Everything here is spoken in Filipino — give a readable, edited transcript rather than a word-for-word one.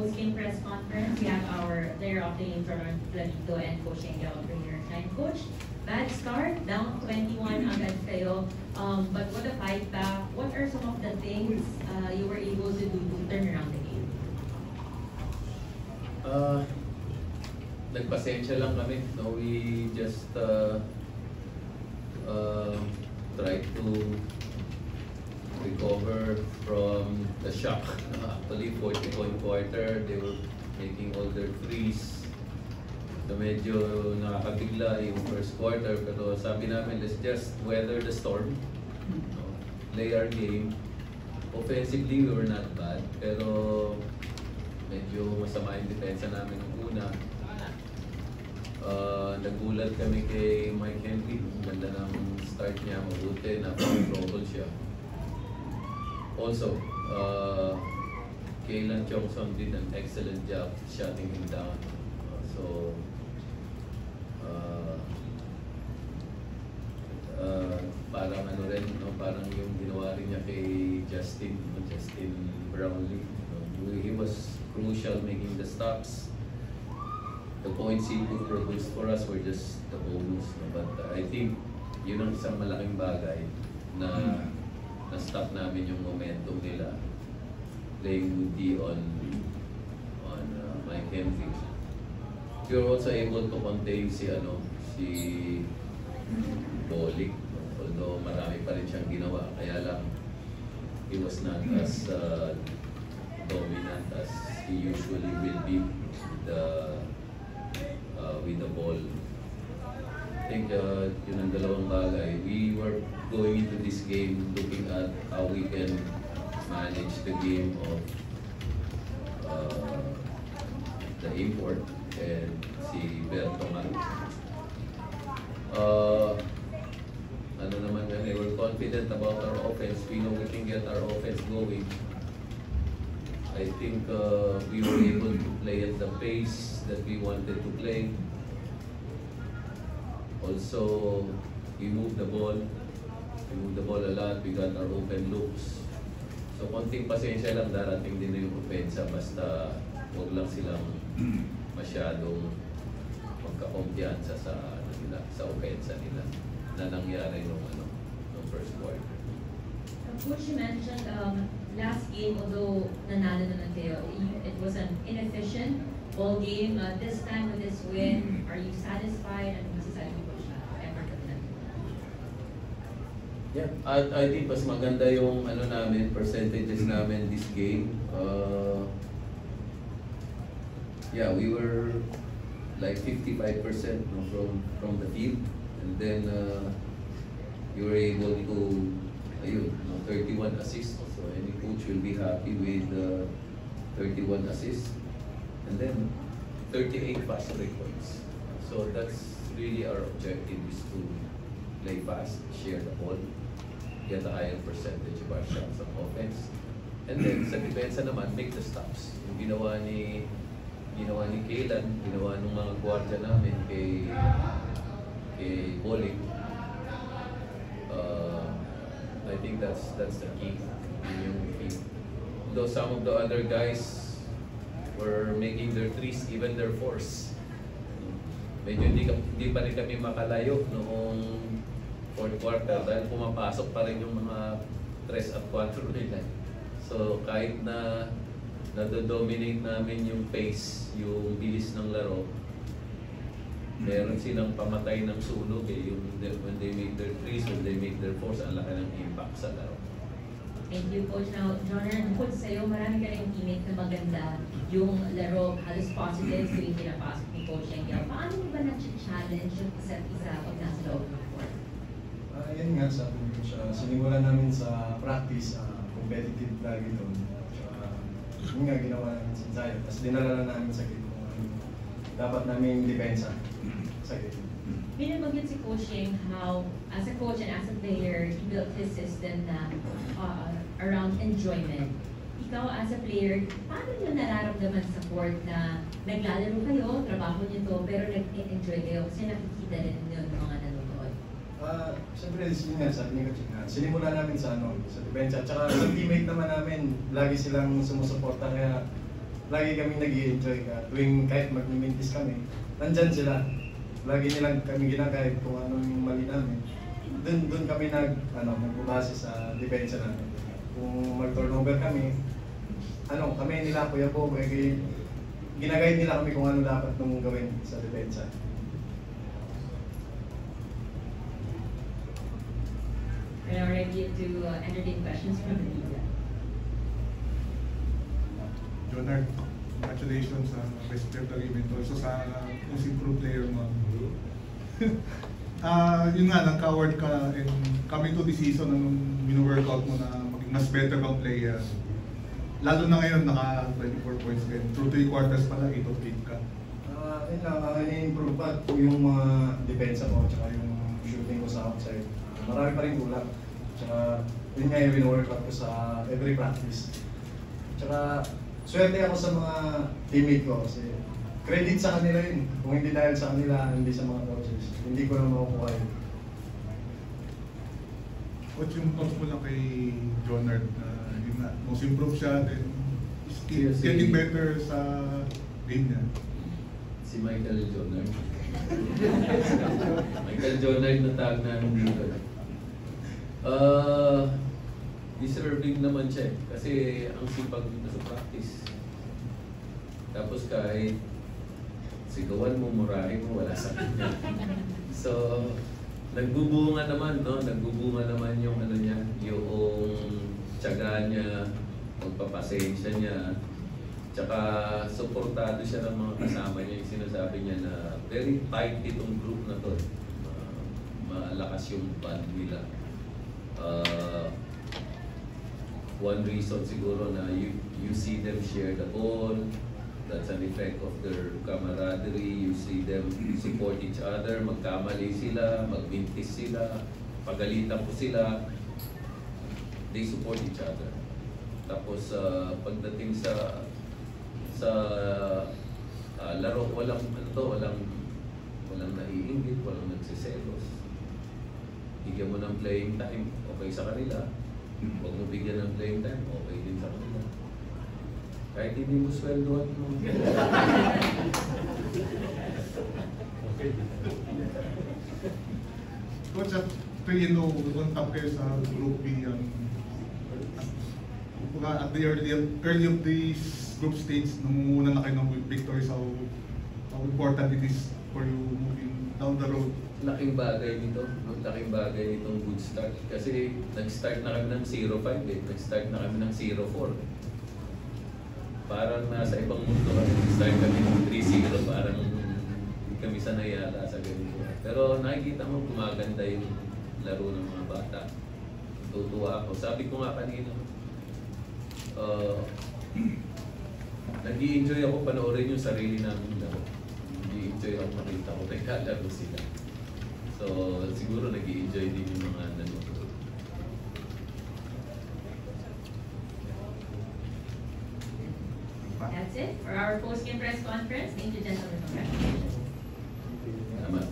post-game press conference. We have our player of the game, Ronald Flavito, and Coach Engel here. And Coach, bad start, down 21 agad kayo. But what a fight back. What are some of the things you were able to do to turn around the game? Nagpasensya lang kami. No, we just tried to recover from the shock. Actually, 40-point quarter, they were making all their threes. So medyo nakakabigla yung first quarter, pero sabi namin, let's just weather the storm. No? Play our game. Offensively, we were not bad, pero medyo masama yung depensa namin ng una. Nagulat kami kay Mike Henry. Ganda ng start niya, mabuti, napaka-trouble siya. Also, Kaylan Chongson did an excellent job shutting him down. Parang ano rin, no? Parang yung ginawa rin niya kay Justin Brownlee. He was crucial making the stops. The points he could produce for us were just the bonus. No? But I think yun ang isang malaking bagay na na-stop namin yung momentum nila playing with on Mike Henry. We were also able to contain si Bolik, although marami pa rin siyang ginawa, kaya lang he was not as dominant as he usually will be with the ball. I think yun ang dalawang bagay. We were going into this game looking at how we can manage the game of the import and si Bertoman. Ano naman yan, we were confident about our offense. We know we can get our offense going. I think we were able to play at the pace that we wanted to play. Also, we moved the ball. We moved the ball a lot. We got our open looks. So, konting pasensya lang, darating din na yung offensa. Basta, huwag lang silang masyadong magkakumpiyansa sa offensa nila na nangyari nung first quarter. Coach, you mentioned last game, although nanalo naman kayo, it was an inefficient ball game. This time with this win, are you satisfied? And masasabi mo po siya, effort of them? Yeah, I think mas maganda yung percentages namin this game. Yeah, we were like 55% from the field, and then you were able to 31 assists. So any coach will be happy with 31 assists, and then 38 fast break points. So that's really our objective, is to play fast, share the ball, get a higher percentage of our shots on offense, and then sa depensa naman, make the stops. Yung ginawa ni Kaylan, ginawa ng mga gwardiya namin kay Bolik. I think that's the key. Yung key. Though some of the other guys were making their threes, even their fours. Medyo hindi pa rin kami makalayo noong fourth quarter dahil pumapasok pa rin yung mga 3 at 4 nila. So kahit na nado-dominate namin yung pace, yung bilis ng laro, meron silang pamatay ng sunog when they make their threes, when they make their fours, ang laki ng impact sa laro. Thank you, Coach. Now, Jonner, bukod sa'yo, marami ka rin teammate na maganda. Yung laro, halos positive, so yung pinapasok ni Coach Engel. Paano mo ba na-challenge yung isa't isa pag nasa loob ng court? Yan nga, sabi ko siya. Sinimulan namin sa practice, competitive lagi doon. Yun nga ginawa namin sa ensayo. Tapos dinala na namin sa game kung ano dapat namin depensa sa game. Binabagyan si Coach Yeng how, as a coach and as a player, he built his system na around enjoyment. Ikaw as a player, paano nyo nararamdaman sa court na naglalaro kayo, trabaho nyo to, pero nag-enjoy kayo kasi nakikita rin yun ng mga nanonood? Siyempre, yun nga, sabi ni Coach, sinimula namin sa depensa. At saka yung teammate naman namin, lagi silang sumusuporta, kaya lagi kami nag-i-enjoy tuwing kahit mag-mintis kami, nandyan sila. Lagi nilang kami ginagayad kung ano yung mali namin. Doon kami nagbabase sa depensa namin. Kung mag-turnover kami, kami nila Kuya po, ginagayad nila kami kung ano dapat nung gawin sa depensa. We're now ready to entertain questions from the media. Jonard, congratulations sa best player of the game and also sa most improved player mo. Yun nga, nagka-award ka and coming to this season, anong minu-workout mo na maging mas better kang player. Lalo na ngayon, naka 24 points ka. Through 3 quarters pala, 8 of 8 ka. Yun lang, ang ini-improve pa yung mga depensa ko, tsaka yung shooting ko sa outside. Marami pa rin kulang. Tsaka yun nga yung win-workout ko sa every practice. Tsaka swerte ako sa mga teammate ko kasi credit sa kanila yun. Kung hindi dahil sa kanila, hindi sa mga coaches, hindi ko na makukuha yun. Coach, yung thoughts mo lang kay Jonard na yun na, most improved siya, then he's getting better sa game niya. Si Michael Jonard. Michael Jonard na tag namin dito. Deserving naman siya kasi ang sipag dito sa practice. Tapos kahit sigawan mo, murahin mo, wala sakit niya. So, nagbubunga naman, no? Nagbubunga naman yung ano niya, yung tiyaga niya, magpapasensya niya. Tsaka suportado siya ng mga kasama niya. Yung sinasabi niya na very tight itong group na to. Malakas yung band nila. One reason siguro na you see them share the ball. That's an effect of their camaraderie. You see them support each other. Magkamali sila, magmintis sila, pagalitan po sila. They support each other. Tapos pagdating sa laro, walang naiinggit, walang nagsiselos. Bigyan mo ng playing time, okay sa kanila. Huwag mo bigyan ng playing time, okay din sa kanila. Kahit hindi mo sweldoan mo. Okay. Coach, at 3-0, on top kayo sa Group B. At the early of this group stage, nung una na kayo ng victory, how important it is for you moving down the road? Laking bagay nito, no? Laking bagay nitong good start. Kasi nag-start na kami ng 0-5 eh. Nag-start na kami ng 0-4. Parang nasa ibang mundo kami. Nag-start kami ng 3-0. Parang hindi kami sanay yata sa ganito. Pero nakikita mo, gumaganda yung laro ng mga bata. Tutuwa ako. Sabi ko nga kanina, nag-i-enjoy ako panoorin yung sarili namin laro. Nag-i-enjoy ako makita ko nagkalaro sila. So, siguro nag-i-enjoy din yung mga nanonood. That's it for our post-game press conference. Thank you, gentlemen. Congratulations. Salamat.